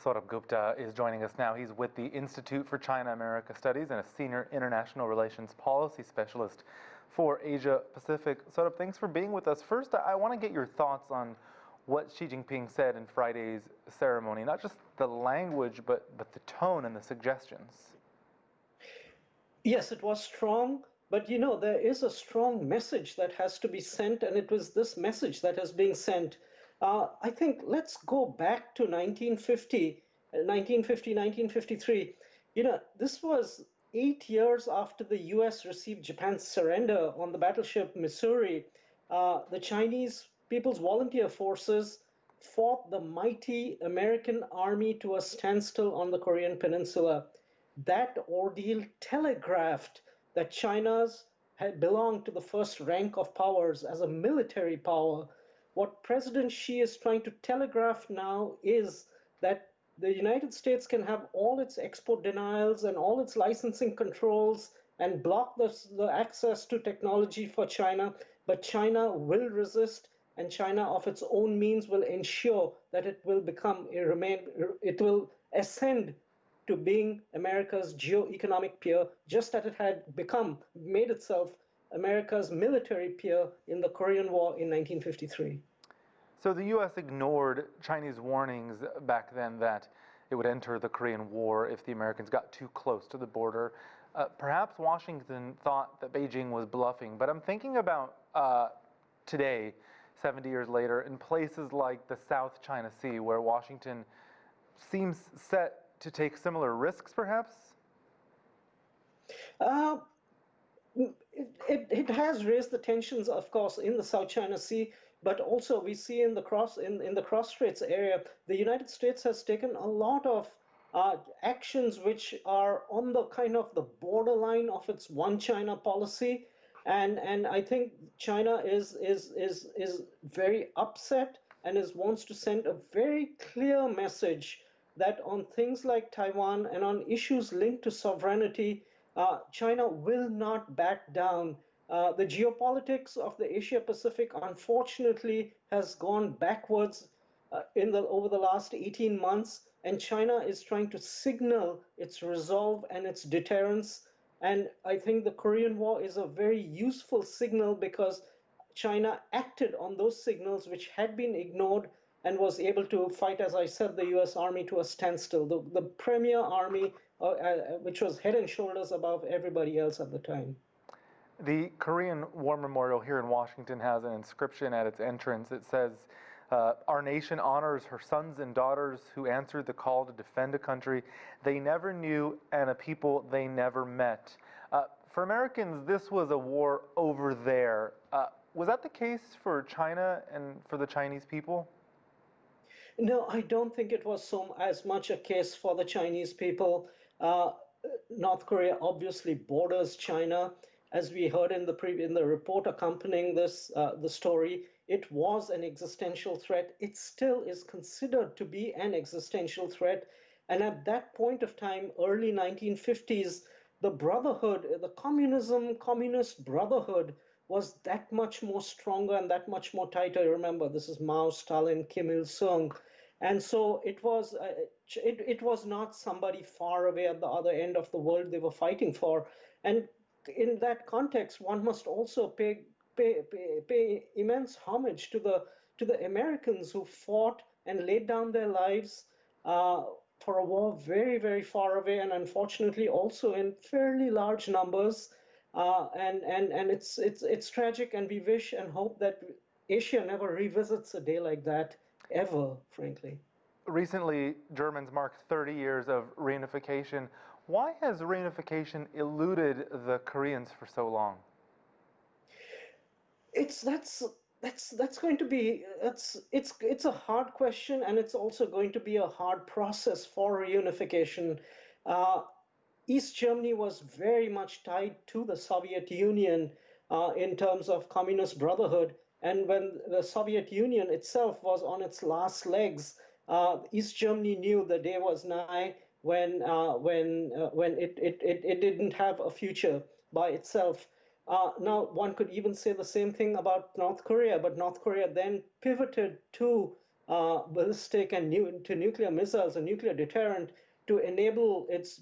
Sourabh Gupta is joining us now. He's with the Institute for China-America Studies and a senior international relations policy specialist for Asia Pacific. Sourabh, thanks for being with us. First, I want to get your thoughts on what Xi Jinping said in Friday's ceremony, not just the language, but the tone and the suggestions. Yes, it was strong, but there is a strong message that has to be sent, and it was this message that is being sent. I think let's go back to 1953. This was 8 years after the US received Japan's surrender on the battleship Missouri. The Chinese People's Volunteer Forces fought the mighty American army to a standstill on the Korean Peninsula. That ordeal telegraphed that China's had belonged to the first rank of powers as a military power. What President Xi is trying to telegraph now is that the United States can have all its export denials and all its licensing controls and block the access to technology for China, but China will resist, and China of its own means will ensure that it will ascend to being America's geo-economic peer, just as it had made itself America's military peer in the Korean War in 1953. So the U.S. ignored Chinese warnings back then that it would enter the Korean War if the Americans got too close to the border. Perhaps Washington thought that Beijing was bluffing, but I'm thinking about today, 70 years later, in places like the South China Sea, where Washington seems set to take similar risks, perhaps? It has raised the tensions, of course, in the South China Sea, but also we see in the cross straits area, the United States has taken a lot of actions which are on the kind of the borderline of its one China policy, and I think China is very upset and wants to send a very clear message that on things like Taiwan and on issues linked to sovereignty, China will not back down. The geopolitics of the Asia Pacific, unfortunately, has gone backwards over the last 18 months, and China is trying to signal its resolve and its deterrence. And I think the Korean War is a very useful signal because China acted on those signals which had been ignored and was able to fight, as I said, the U.S. Army to a standstill, the premier army, which was head and shoulders above everybody else at the time. The Korean War Memorial here in Washington has an inscription at its entrance. It says, "Our nation honors her sons and daughters who answered the call to defend a country they never knew and a people they never met." For Americans, this was a war over there. Was that the case for China and for the Chinese people? No, I don't think it was as much a case for the Chinese people. North Korea obviously borders China. As we heard in the report accompanying the story, it was an existential threat. It still is considered to be an existential threat. And at that point of time, early 1950s, the brotherhood, the communist brotherhood was that much more stronger and that much more tighter. Remember, this is Mao, Stalin, Kim Il-sung. And so it was not somebody far away at the other end of the world they were fighting for. And in that context, one must also pay immense homage to the Americans who fought and laid down their lives for a war very, very far away, and unfortunately also in fairly large numbers. And it's tragic, and we wish and hope that Asia never revisits a day like that ever, frankly. Recently, Germans marked 30 years of reunification. Why has reunification eluded the Koreans for so long? That's going to be it's a hard question, and it's also going to be a hard process for reunification. East Germany was very much tied to the Soviet Union in terms of communist brotherhood. And when the Soviet Union itself was on its last legs, East Germany knew the day was nigh when it didn't have a future by itself. Now, one could even say the same thing about North Korea, but North Korea then pivoted to ballistic and to nuclear missiles, a nuclear deterrent, to enable its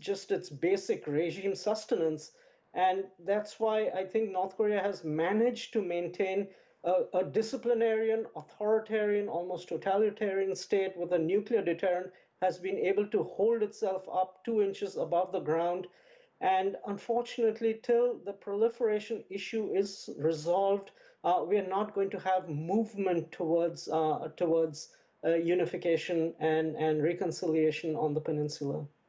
basic regime sustenance. And that's why I think North Korea has managed to maintain a disciplinarian, authoritarian, almost totalitarian state with a nuclear deterrent, has been able to hold itself up 2 inches above the ground. And unfortunately, till the proliferation issue is resolved, we are not going to have movement towards unification and reconciliation on the peninsula.